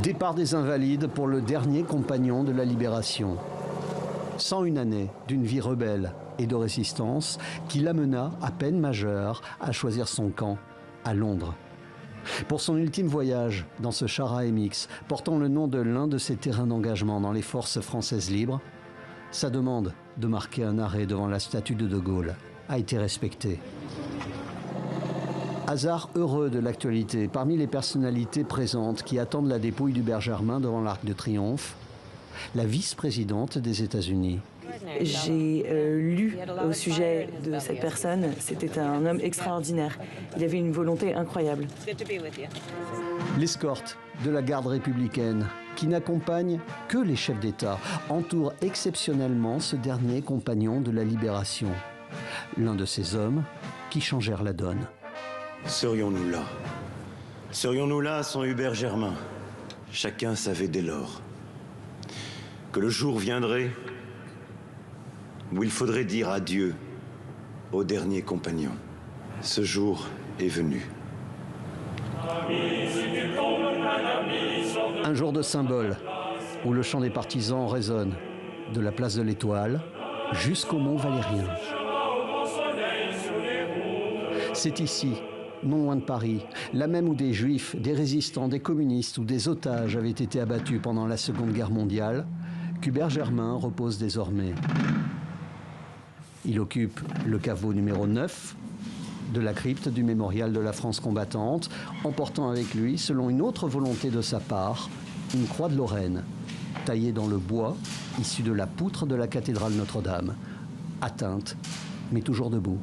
Départ des Invalides pour le dernier compagnon de la Libération. 101 années d'une vie rebelle et de résistance qui l'amena, à peine majeur, à choisir son camp à Londres. Pour son ultime voyage dans ce char AMX, portant le nom de l'un de ses terrains d'engagement dans les forces françaises libres, sa demande de marquer un arrêt devant la statue de De Gaulle a été respectée. Hasard heureux de l'actualité, parmi les personnalités présentes qui attendent la dépouille d'Hubert Germain devant l'Arc de Triomphe, la vice-présidente des États-Unis. J'ai lu au sujet de cette personne, c'était un homme extraordinaire. Il avait une volonté incroyable. L'escorte de la garde républicaine, qui n'accompagne que les chefs d'État, entoure exceptionnellement ce dernier compagnon de la Libération. L'un de ces hommes qui changèrent la donne. Serions-nous là? Serions-nous là sans Hubert Germain? Chacun savait dès lors que le jour viendrait où il faudrait dire adieu au dernier compagnon. Ce jour est venu. Un jour de symbole, où le chant des partisans résonne, de la place de l'Étoile jusqu'au Mont Valérien. C'est ici, non loin de Paris, là même où des juifs, des résistants, des communistes ou des otages avaient été abattus pendant la Seconde Guerre mondiale, qu'Hubert Germain repose désormais. Il occupe le caveau numéro 9 de la crypte du mémorial de la France combattante, emportant avec lui, selon une autre volonté de sa part, une croix de Lorraine, taillée dans le bois, issue de la poutre de la cathédrale Notre-Dame, atteinte, mais toujours debout.